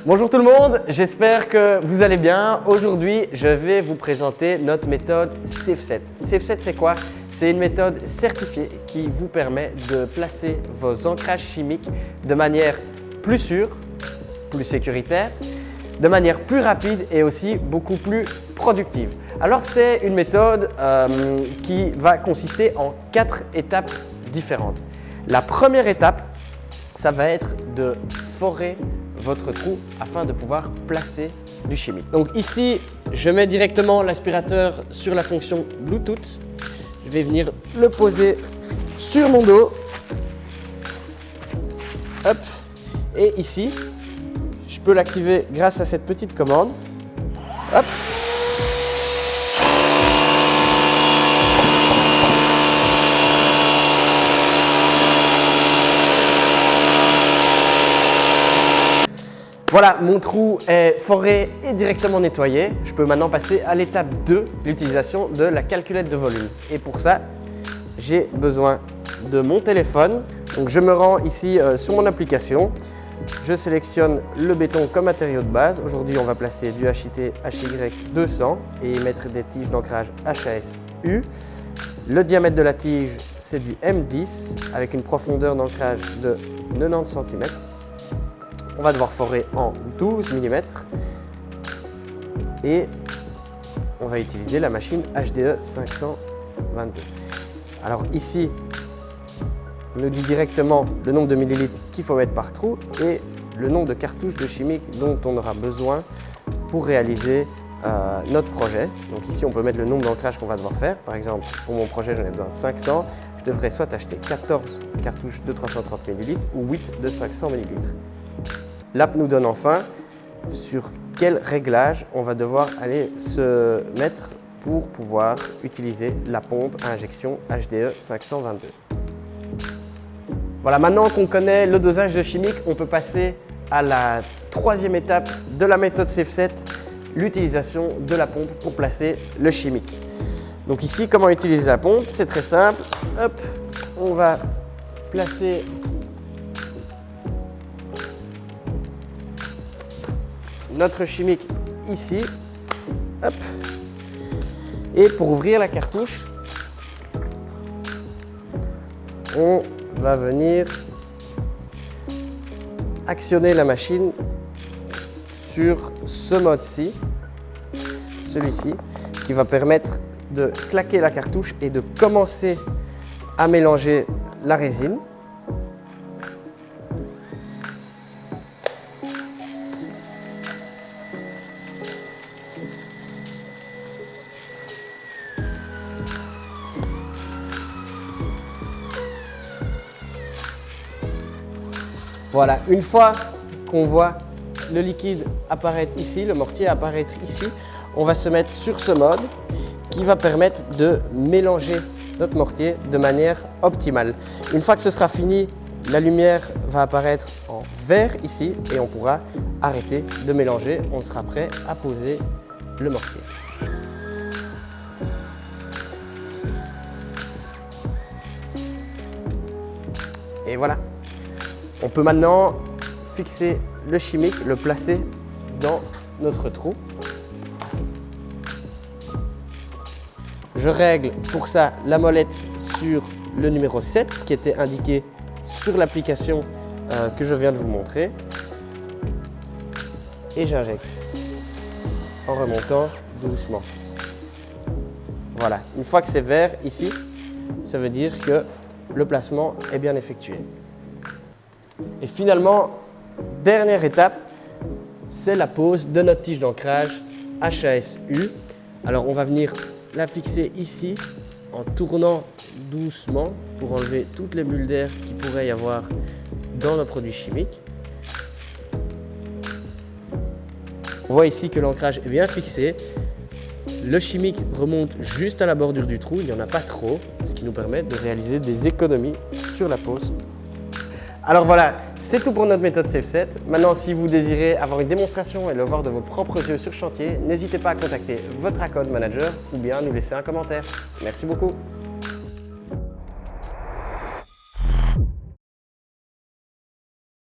Bonjour tout le monde, j'espère que vous allez bien. Aujourd'hui, je vais vous présenter notre méthode SafeSet. SafeSet, c'est quoi? C'est une méthode certifiée qui vous permet de placer vos ancrages chimiques de manière plus sûre, plus sécuritaire, de manière plus rapide et aussi beaucoup plus productive. Alors, c'est une méthode qui va consister en 4 étapes différentes. La première étape, ça va être de forer votre trou afin de pouvoir placer du chimique. Donc ici, je mets directement l'aspirateur sur la fonction Bluetooth. Je vais venir le poser sur mon dos. Hop. Et ici, je peux l'activer grâce à cette petite commande. Hop. Voilà, mon trou est foré et directement nettoyé. Je peux maintenant passer à l'étape 2, l'utilisation de la calculette de volume. Et pour ça, j'ai besoin de mon téléphone. Donc je me rends ici sur mon application. Je sélectionne le béton comme matériau de base. Aujourd'hui, on va placer du HIT HY 200 et mettre des tiges d'ancrage HAS U. Le diamètre de la tige, c'est du M10 avec une profondeur d'ancrage de 90 cm. On va devoir forer en 12 mm et on va utiliser la machine HDE 522. Alors ici, on nous dit directement le nombre de millilitres qu'il faut mettre par trou et le nombre de cartouches de chimique dont on aura besoin pour réaliser notre projet. Donc ici, on peut mettre le nombre d'ancrages qu'on va devoir faire. Par exemple, pour mon projet, j'en ai besoin de 500. Je devrais soit acheter 14 cartouches de 330 ml ou 8 de 500 ml. L'app nous donne enfin sur quel réglage on va devoir aller se mettre pour pouvoir utiliser la pompe à injection HDE 522. Voilà, maintenant qu'on connaît le dosage de chimique, on peut passer à la troisième étape de la méthode SafeSet, l'utilisation de la pompe pour placer le chimique. Donc ici, comment utiliser la pompe? C'est très simple. Hop, on va placer notre chimique ici, hop. Et pour ouvrir la cartouche, on va venir actionner la machine sur ce mode-ci, celui-ci, qui va permettre de claquer la cartouche et de commencer à mélanger la résine. Voilà, une fois qu'on voit le liquide apparaître ici, le mortier apparaître ici, on va se mettre sur ce mode qui va permettre de mélanger notre mortier de manière optimale. Une fois que ce sera fini, la lumière va apparaître en vert ici et on pourra arrêter de mélanger. On sera prêt à poser le mortier. Et voilà. On peut maintenant fixer le chimique, le placer dans notre trou. Je règle pour ça la molette sur le numéro 7 qui était indiqué sur l'application que je viens de vous montrer. Et j'injecte en remontant doucement. Voilà, une fois que c'est vert ici, ça veut dire que le placement est bien effectué. Et finalement, dernière étape, c'est la pose de notre tige d'ancrage HAS U. Alors on va venir la fixer ici en tournant doucement pour enlever toutes les bulles d'air qu'il pourrait y avoir dans nos produits chimiques. On voit ici que l'ancrage est bien fixé. Le chimique remonte juste à la bordure du trou, il n'y en a pas trop, ce qui nous permet de réaliser des économies sur la pose. Alors voilà, c'est tout pour notre méthode SafeSet. Maintenant, si vous désirez avoir une démonstration et le voir de vos propres yeux sur chantier, n'hésitez pas à contacter votre account manager ou bien nous laisser un commentaire. Merci beaucoup.